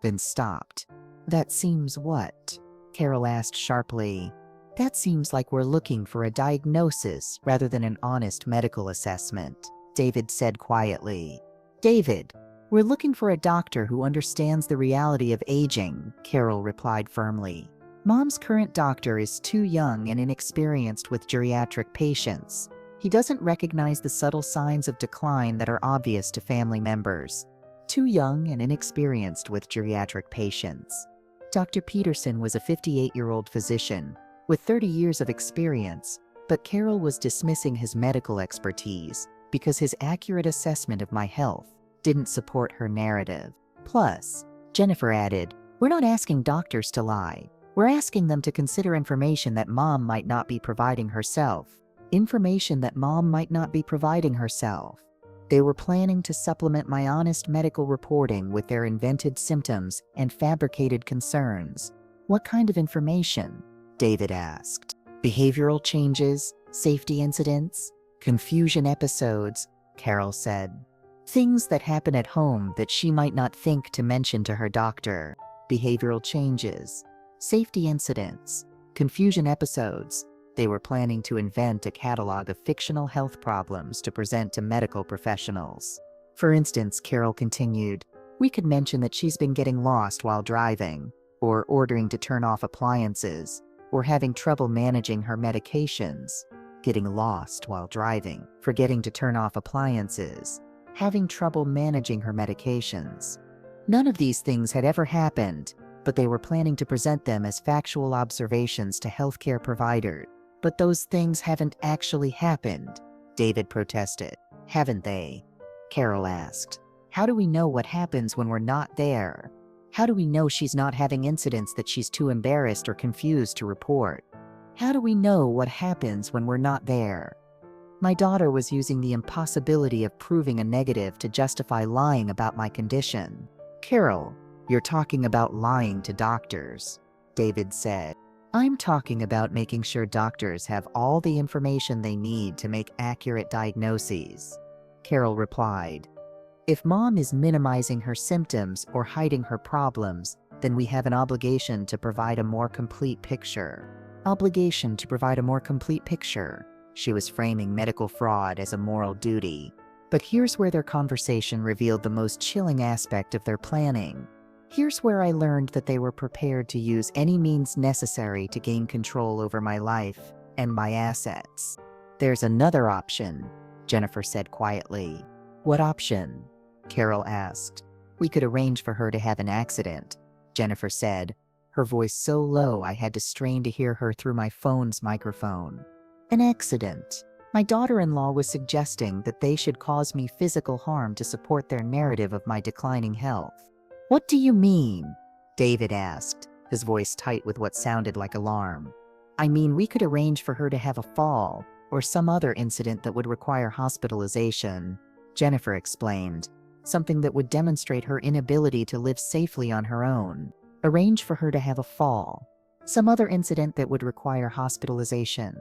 then stopped. That seems what? Carol asked sharply. That seems like we're looking for a diagnosis rather than an honest medical assessment, David said quietly. David, we're looking for a doctor who understands the reality of aging, Carol replied firmly. Mom's current doctor is too young and inexperienced with geriatric patients. He doesn't recognize the subtle signs of decline that are obvious to family members. Too young and inexperienced with geriatric patients. Dr. Peterson was a 58-year-old physician with 30 years of experience, but Carol was dismissing his medical expertise because his accurate assessment of my health didn't support her narrative. Plus, Jennifer added, "We're not asking doctors to lie. We're asking them to consider information that Mom might not be providing herself. Information that Mom might not be providing herself." They were planning to supplement my honest medical reporting with their invented symptoms and fabricated concerns. "What kind of information?" David asked. "Behavioral changes, safety incidents, confusion episodes," Carol said. "Things that happen at home that she might not think to mention to her doctor. Behavioral changes, safety incidents, confusion episodes." They were planning to invent a catalog of fictional health problems to present to medical professionals. "For instance," Carol continued, "we could mention that she's been getting lost while driving, or ordering to turn off appliances, or having trouble managing her medications." Getting lost while driving, forgetting to turn off appliances, having trouble managing her medications. None of these things had ever happened, but they were planning to present them as factual observations to healthcare providers. "But those things haven't actually happened," David protested. "Haven't they?" Carol asked. "How do we know what happens when we're not there? How do we know she's not having incidents that she's too embarrassed or confused to report? How do we know what happens when we're not there?" "My daughter was using the impossibility of proving a negative to justify lying about my condition." "Carol, you're talking about lying to doctors," David said. "I'm talking about making sure doctors have all the information they need to make accurate diagnoses," Carol replied. "If Mom is minimizing her symptoms or hiding her problems, then we have an obligation to provide a more complete picture." Obligation to provide a more complete picture. She was framing medical fraud as a moral duty. But here's where their conversation revealed the most chilling aspect of their planning. Here's where I learned that they were prepared to use any means necessary to gain control over my life and my assets. "There's another option," Jennifer said quietly. "What option?" Carol asked. "We could arrange for her to have an accident," Jennifer said, her voice so low I had to strain to hear her through my phone's microphone. "An accident." My daughter-in-law was suggesting that they should cause me physical harm to support their narrative of my declining health. "What do you mean?" David asked, his voice tight with what sounded like alarm. "I mean, we could arrange for her to have a fall or some other incident that would require hospitalization," Jennifer explained, "something that would demonstrate her inability to live safely on her own. Arrange for her to have a fall, some other incident that would require hospitalization."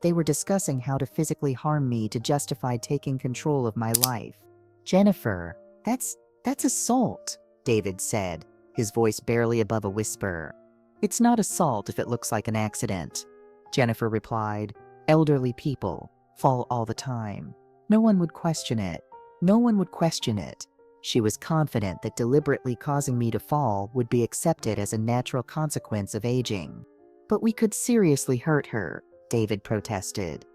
They were discussing how to physically harm me to justify taking control of my life. "Jennifer, that's assault," David said, his voice barely above a whisper. "It's not assault if it looks like an accident," Jennifer replied. "Elderly people fall all the time. No one would question it. No one would question it." She was confident that deliberately causing me to fall would be accepted as a natural consequence of aging. "But we could seriously hurt her," David protested.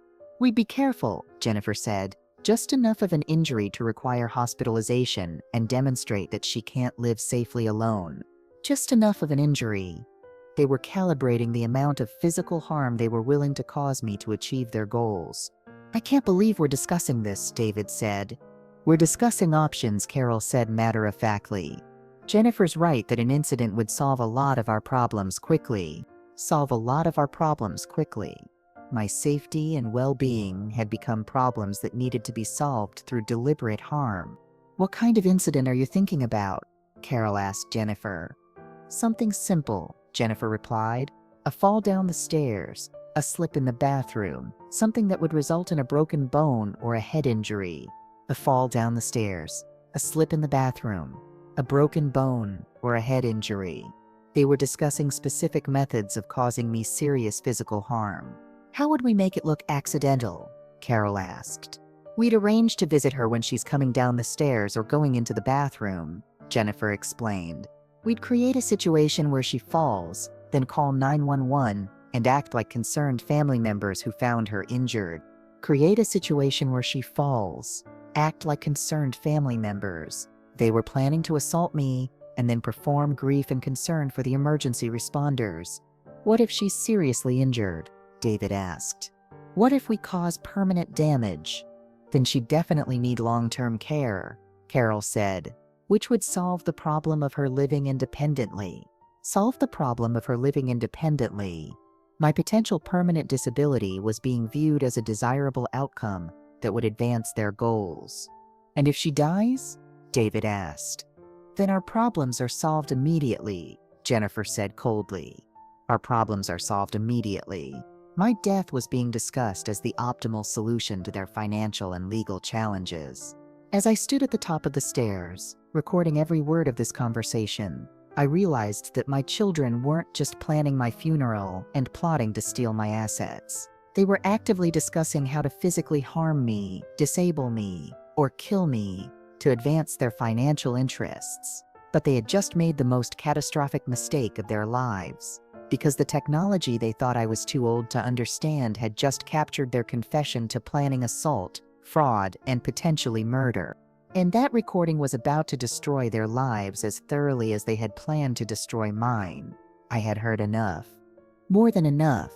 "We'd be careful," Jennifer said. "Just enough of an injury to require hospitalization and demonstrate that she can't live safely alone. Just enough of an injury." They were calibrating the amount of physical harm they were willing to cause me to achieve their goals. "I can't believe we're discussing this," David said. "We're discussing options," Carol said matter-of-factly. "Jennifer's right that an incident would solve a lot of our problems quickly. Solve a lot of our problems quickly." My safety and well-being had become problems that needed to be solved through deliberate harm. "What kind of incident are you thinking about?" Carol asked Jennifer. "Something simple," Jennifer replied. "A fall down the stairs, a slip in the bathroom, something that would result in a broken bone or a head injury." A fall down the stairs, a slip in the bathroom, a broken bone, or a head injury. They were discussing specific methods of causing me serious physical harm. "How would we make it look accidental?" Carol asked. "We'd arrange to visit her when she's coming down the stairs or going into the bathroom," Jennifer explained. "We'd create a situation where she falls, then call 911 and act like concerned family members who found her injured." Create a situation where she falls, act like concerned family members. They were planning to assault me and then perform grief and concern for the emergency responders. "What if she's seriously injured?" David asked. "What if we cause permanent damage?" "Then she'd definitely need long-term care," Carol said. which would solve the problem of her living independently. Solve the problem of her living independently. My potential permanent disability was being viewed as a desirable outcome that would advance their goals. And if she dies? David asked. Then our problems are solved immediately, Jennifer said coldly. Our problems are solved immediately. My death was being discussed as the optimal solution to their financial and legal challenges. As I stood at the top of the stairs, recording every word of this conversation, I realized that my children weren't just planning my funeral and plotting to steal my assets. They were actively discussing how to physically harm me, disable me, or kill me to advance their financial interests. But they had just made the most catastrophic mistake of their lives, because the technology they thought I was too old to understand had just captured their confession to planning assault, fraud, and potentially murder. And that recording was about to destroy their lives as thoroughly as they had planned to destroy mine. I had heard enough. More than enough.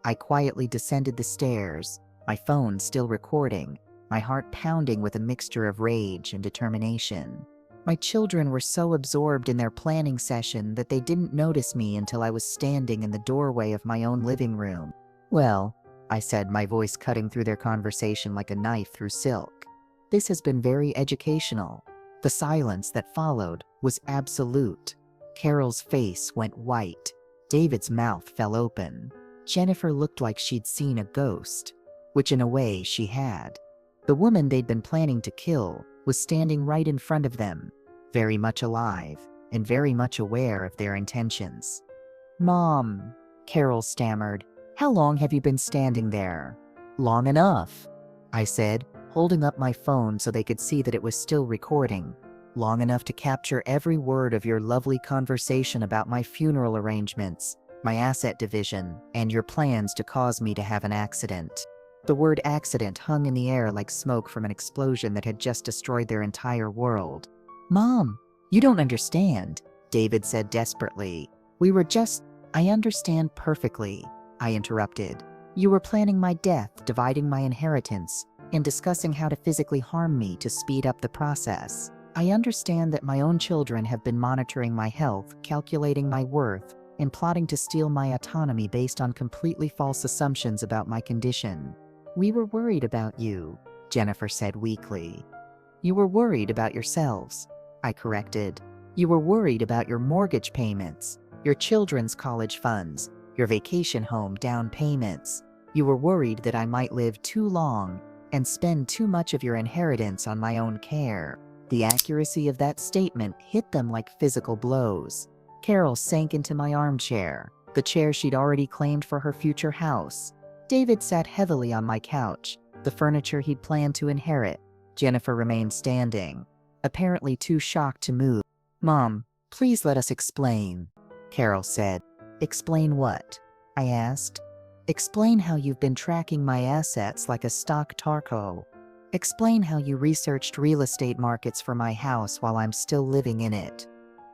I quietly descended the stairs, my phone still recording, my heart pounding with a mixture of rage and determination. My children were so absorbed in their planning session that they didn't notice me until I was standing in the doorway of my own living room. Well, I said, my voice cutting through their conversation like a knife through silk. This has been very educational. The silence that followed was absolute. Carol's face went white. David's mouth fell open. Jennifer looked like she'd seen a ghost, which in a way she had. The woman they'd been planning to kill was standing right in front of them, very much alive and very much aware of their intentions. "Mom," Carol stammered, "how long have you been standing there?" "Long enough," I said, holding up my phone so they could see that it was still recording. "Long enough to capture every word of your lovely conversation about my funeral arrangements, my asset division, and your plans to cause me to have an accident." The word accident hung in the air like smoke from an explosion that had just destroyed their entire world. "Mom, you don't understand," David said desperately. I understand perfectly," I interrupted. "You were planning my death, dividing my inheritance, and discussing how to physically harm me to speed up the process. I understand that my own children have been monitoring my health, calculating my worth, and plotting to steal my autonomy based on completely false assumptions about my condition." "We were worried about you," Jennifer said weakly. "You were worried about yourselves," I corrected. "You were worried about your mortgage payments, your children's college funds, your vacation home down payments. You were worried that I might live too long and spend too much of your inheritance on my own care." The accuracy of that statement hit them like physical blows. Carol sank into my armchair, the chair she'd already claimed for her future house. David sat heavily on my couch, the furniture he'd planned to inherit. Jennifer remained standing, apparently too shocked to move. "Mom, please let us explain," Carol said. "Explain what?" I asked. "Explain how you've been tracking my assets like a stock tarko. Explain how you researched real estate markets for my house while I'm still living in it.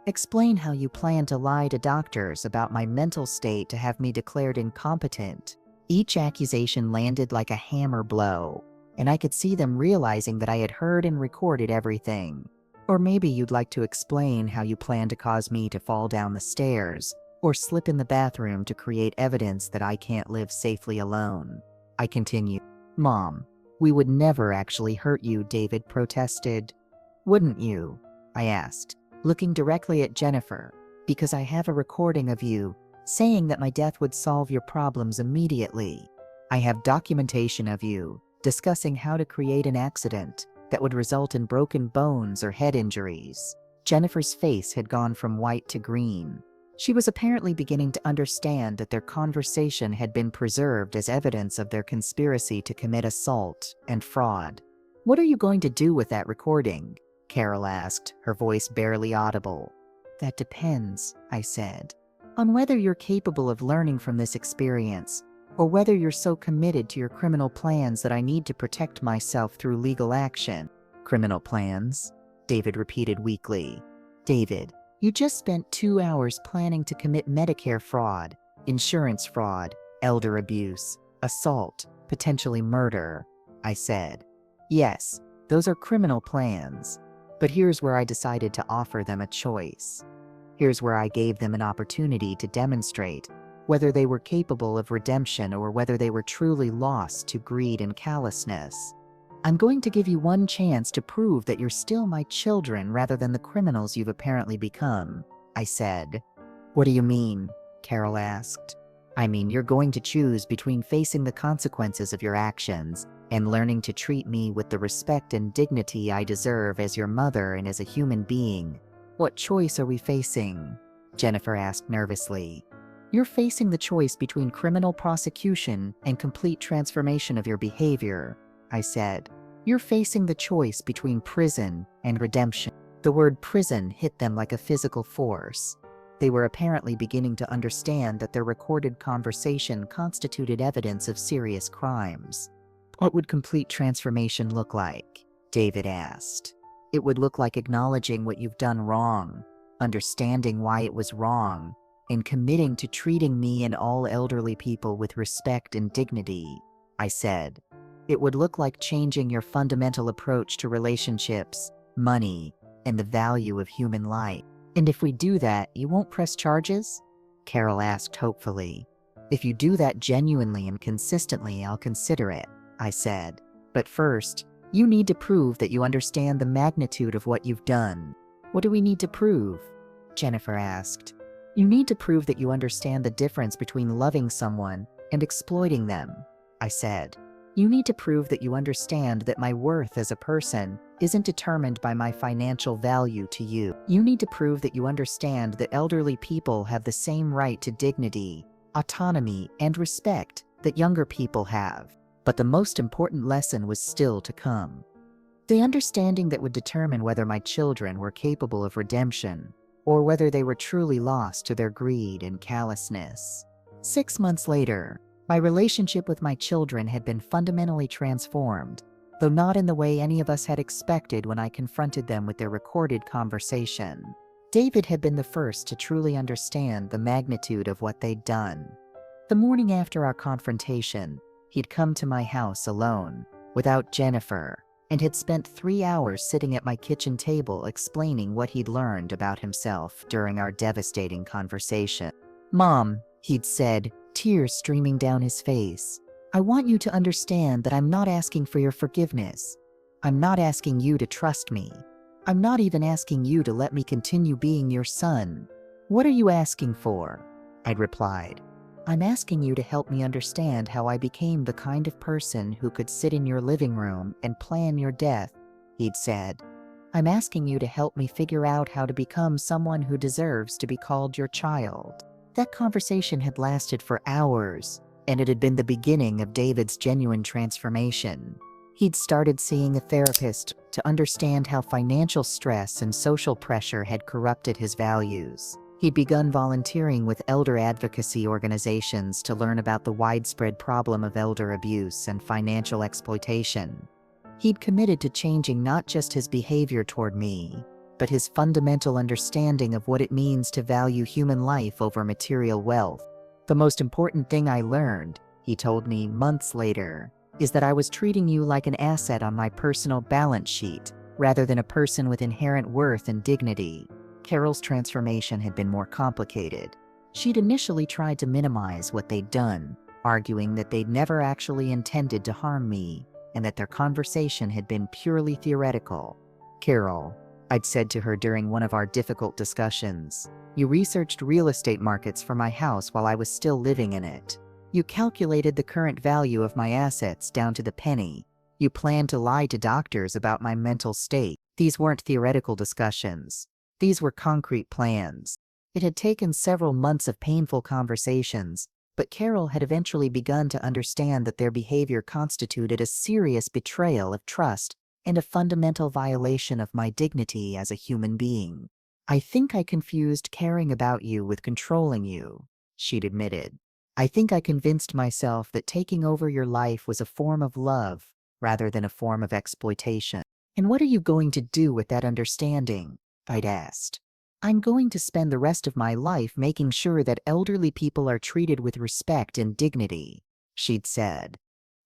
Explain how you plan to lie to doctors about my mental state to have me declared incompetent." Each accusation landed like a hammer blow, and I could see them realizing that I had heard and recorded everything. "Or maybe you'd like to explain how you plan to cause me to fall down the stairs, or slip in the bathroom to create evidence that I can't live safely alone," I continued. "Mom, we would never actually hurt you," David protested. "Wouldn't you?" I asked, looking directly at Jennifer. "Because I have a recording of you saying that my death would solve your problems immediately. I have documentation of you discussing how to create an accident that would result in broken bones or head injuries." Jennifer's face had gone from white to green. She was apparently beginning to understand that their conversation had been preserved as evidence of their conspiracy to commit assault and fraud. "What are you going to do with that recording?" Carol asked, her voice barely audible. "That depends," I said, "on whether you're capable of learning from this experience, or whether you're so committed to your criminal plans that I need to protect myself through legal action." "Criminal plans?" David repeated weakly. "David, you just spent 2 hours planning to commit Medicare fraud, insurance fraud, elder abuse, assault, potentially murder," I said. "Yes, those are criminal plans. But here's where I decided to offer them a choice. Here's where I gave them an opportunity to demonstrate whether they were capable of redemption or whether they were truly lost to greed and callousness. I'm going to give you one chance to prove that you're still my children rather than the criminals you've apparently become, I said. What do you mean? Carol asked. I mean, you're going to choose between facing the consequences of your actions and learning to treat me with the respect and dignity I deserve as your mother and as a human being. What choice are we facing? Jennifer asked nervously. You're facing the choice between criminal prosecution and complete transformation of your behavior, I said. You're facing the choice between prison and redemption. The word prison hit them like a physical force. They were apparently beginning to understand that their recorded conversation constituted evidence of serious crimes. What would complete transformation look like? David asked. It would look like acknowledging what you've done wrong, understanding why it was wrong, and committing to treating me and all elderly people with respect and dignity, I said. It would look like changing your fundamental approach to relationships, money, and the value of human life. And if we do that, you won't press charges? Carol asked hopefully. If you do that genuinely and consistently, I'll consider it, I said. But first, you need to prove that you understand the magnitude of what you've done. What do we need to prove? Jennifer asked. You need to prove that you understand the difference between loving someone and exploiting them, I said. You need to prove that you understand that my worth as a person isn't determined by my financial value to you. You need to prove that you understand that elderly people have the same right to dignity, autonomy, and respect that younger people have. But the most important lesson was still to come. The understanding that would determine whether my children were capable of redemption or whether they were truly lost to their greed and callousness. 6 months later, my relationship with my children had been fundamentally transformed, though not in the way any of us had expected when I confronted them with their recorded conversation. David had been the first to truly understand the magnitude of what they'd done. The morning after our confrontation, he'd come to my house alone, without Jennifer, and had spent 3 hours sitting at my kitchen table explaining what he'd learned about himself during our devastating conversation. Mom, he'd said, tears streaming down his face, I want you to understand that I'm not asking for your forgiveness. I'm not asking you to trust me. I'm not even asking you to let me continue being your son. What are you asking for? I'd replied. I'm asking you to help me understand how I became the kind of person who could sit in your living room and plan your death, he'd said. I'm asking you to help me figure out how to become someone who deserves to be called your child. That conversation had lasted for hours, and it had been the beginning of David's genuine transformation. He'd started seeing a therapist to understand how financial stress and social pressure had corrupted his values. He'd begun volunteering with elder advocacy organizations to learn about the widespread problem of elder abuse and financial exploitation. He'd committed to changing not just his behavior toward me, but his fundamental understanding of what it means to value human life over material wealth. The most important thing I learned, he told me months later, is that I was treating you like an asset on my personal balance sheet, rather than a person with inherent worth and dignity. Carol's transformation had been more complicated. She'd initially tried to minimize what they'd done, arguing that they'd never actually intended to harm me, and that their conversation had been purely theoretical. Carol, I'd said to her during one of our difficult discussions, you researched real estate markets for my house while I was still living in it. You calculated the current value of my assets down to the penny. You planned to lie to doctors about my mental state. These weren't theoretical discussions. These were concrete plans. It had taken several months of painful conversations, but Carol had eventually begun to understand that their behavior constituted a serious betrayal of trust and a fundamental violation of my dignity as a human being. I think I confused caring about you with controlling you, she'd admitted. I think I convinced myself that taking over your life was a form of love rather than a form of exploitation. And what are you going to do with that understanding? I'd asked. I'm going to spend the rest of my life making sure that elderly people are treated with respect and dignity, she'd said.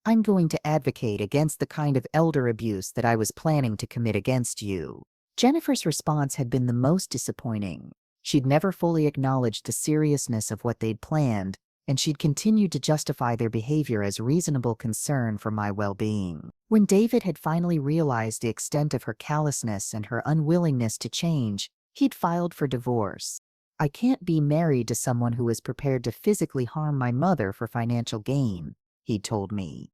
I'm going to advocate against the kind of elder abuse that I was planning to commit against you. Jennifer's response had been the most disappointing. She'd never fully acknowledged the seriousness of what they'd planned, and she'd continued to justify their behavior as reasonable concern for my well-being. When David had finally realized the extent of her callousness and her unwillingness to change, he'd filed for divorce. "I can't be married to someone who is prepared to physically harm my mother for financial gain," he'd told me.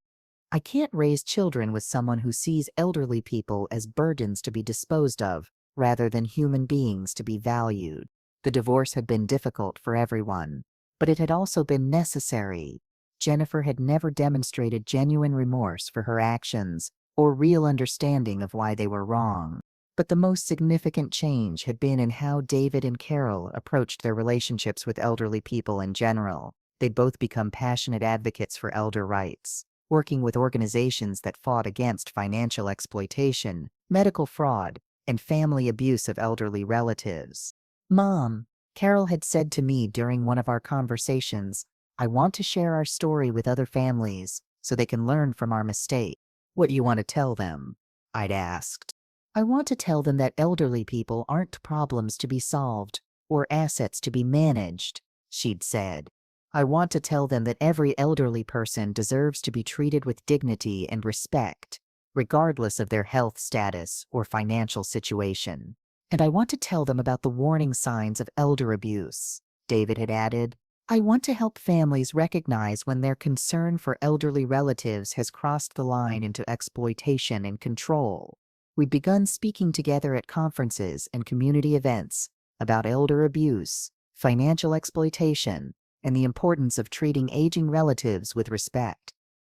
"I can't raise children with someone who sees elderly people as burdens to be disposed of, rather than human beings to be valued." The divorce had been difficult for everyone, but it had also been necessary. Jennifer had never demonstrated genuine remorse for her actions or real understanding of why they were wrong. But the most significant change had been in how David and Carol approached their relationships with elderly people in general. They'd both become passionate advocates for elder rights, working with organizations that fought against financial exploitation, medical fraud, and family abuse of elderly relatives. "Mom," Carol had said to me during one of our conversations, "I want to share our story with other families so they can learn from our mistake." "What do you want to tell them?" I'd asked. "I want to tell them that elderly people aren't problems to be solved or assets to be managed," she'd said. "I want to tell them that every elderly person deserves to be treated with dignity and respect, regardless of their health status or financial situation. And I want to tell them about the warning signs of elder abuse," David had added. "I want to help families recognize when their concern for elderly relatives has crossed the line into exploitation and control." We'd begun speaking together at conferences and community events about elder abuse, financial exploitation, and the importance of treating aging relatives with respect.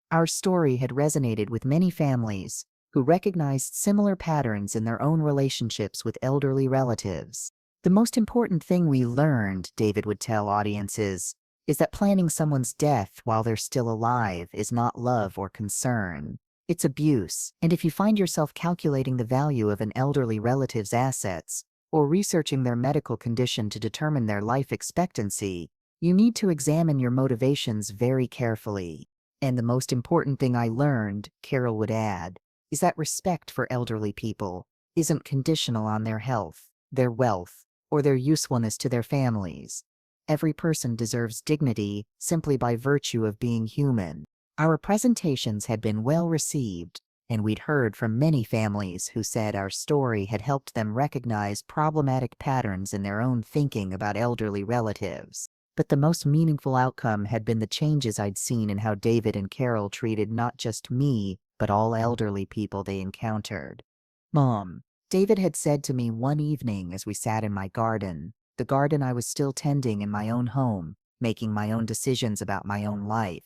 Our story had resonated with many families who recognized similar patterns in their own relationships with elderly relatives. "The most important thing we learned," David would tell audiences, "is that planning someone's death while they're still alive is not love or concern. It's abuse, and if you find yourself calculating the value of an elderly relative's assets or researching their medical condition to determine their life expectancy, you need to examine your motivations very carefully. And the most important thing I learned," Carol would add, "is that respect for elderly people isn't conditional on their health, their wealth, or their usefulness to their families. Every person deserves dignity simply by virtue of being human." Our presentations had been well received, and we'd heard from many families who said our story had helped them recognize problematic patterns in their own thinking about elderly relatives. But the most meaningful outcome had been the changes I'd seen in how David and Carol treated not just me, but all elderly people they encountered. "Mom," David had said to me one evening as we sat in my garden, the garden I was still tending in my own home, making my own decisions about my own life,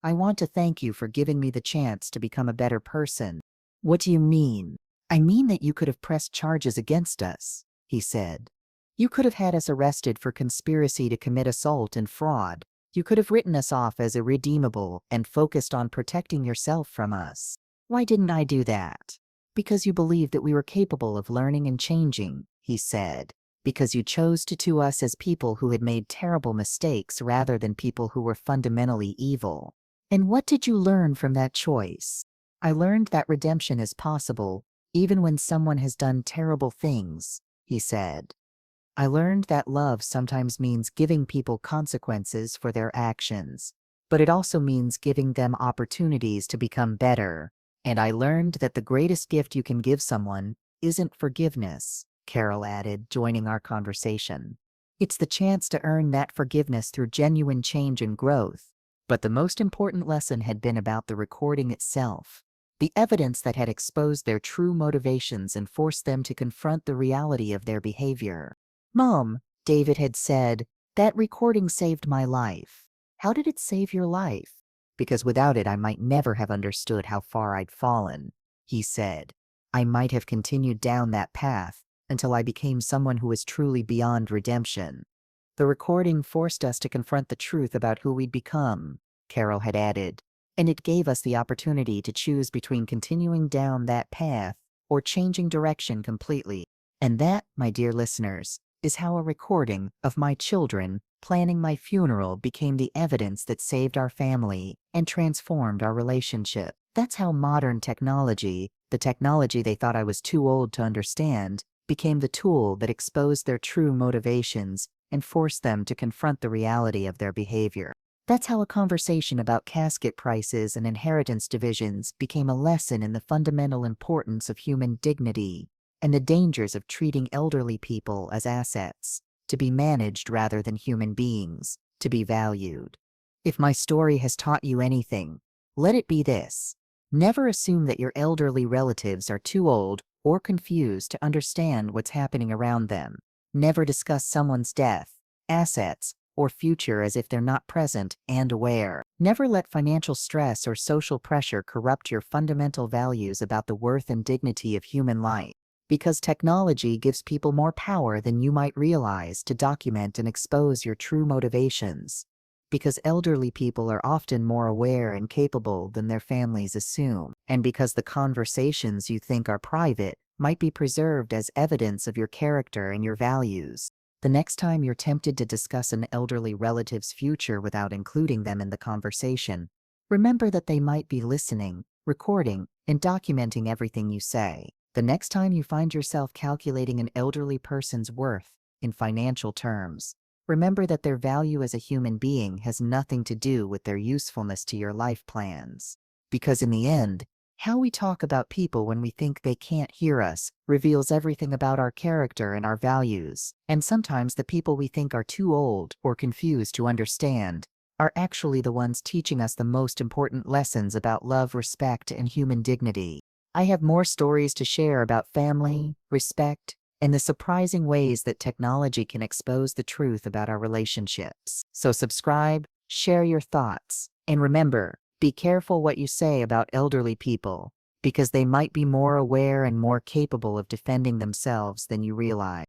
"I want to thank you for giving me the chance to become a better person." "What do you mean?" "I mean that you could have pressed charges against us," he said. "You could have had us arrested for conspiracy to commit assault and fraud. You could have written us off as irredeemable and focused on protecting yourself from us. Why didn't I do that?" "Because you believed that we were capable of learning and changing," he said. "Because you chose to us as people who had made terrible mistakes rather than people who were fundamentally evil." "And what did you learn from that choice?" "I learned that redemption is possible, even when someone has done terrible things," he said. "I learned that love sometimes means giving people consequences for their actions, but it also means giving them opportunities to become better. And I learned that the greatest gift you can give someone isn't forgiveness," Carol added, joining our conversation. "It's the chance to earn that forgiveness through genuine change and growth." But the most important lesson had been about the recording itself, the evidence that had exposed their true motivations and forced them to confront the reality of their behavior. "Mom," David had said, "that recording saved my life." "How did it save your life?" "Because without it I might never have understood how far I'd fallen," he said. "I might have continued down that path until I became someone who was truly beyond redemption." "The recording forced us to confront the truth about who we'd become," Carol had added, "and it gave us the opportunity to choose between continuing down that path or changing direction completely. And that, my dear listeners, is how a recording of my children planning my funeral became the evidence that saved our family and transformed our relationship. That's how modern technology, the technology they thought I was too old to understand, became the tool that exposed their true motivations and forced them to confront the reality of their behavior. That's how a conversation about casket prices and inheritance divisions became a lesson in the fundamental importance of human dignity and the dangers of treating elderly people as assets, to be managed rather than human beings, to be valued. If my story has taught you anything, let it be this. Never assume that your elderly relatives are too old or confused to understand what's happening around them. Never discuss someone's death, assets, or future as if they're not present and aware. Never let financial stress or social pressure corrupt your fundamental values about the worth and dignity of human life. Because technology gives people more power than you might realize to document and expose your true motivations. Because elderly people are often more aware and capable than their families assume. And because the conversations you think are private might be preserved as evidence of your character and your values. The next time you're tempted to discuss an elderly relative's future without including them in the conversation, remember that they might be listening, recording, and documenting everything you say. The next time you find yourself calculating an elderly person's worth in financial terms, remember that their value as a human being has nothing to do with their usefulness to your life plans. Because in the end, how we talk about people when we think they can't hear us reveals everything about our character and our values. And sometimes the people we think are too old or confused to understand are actually the ones teaching us the most important lessons about love, respect, and human dignity. I have more stories to share about family, respect, and the surprising ways that technology can expose the truth about our relationships. So subscribe, share your thoughts, and remember, be careful what you say about elderly people, because they might be more aware and more capable of defending themselves than you realize.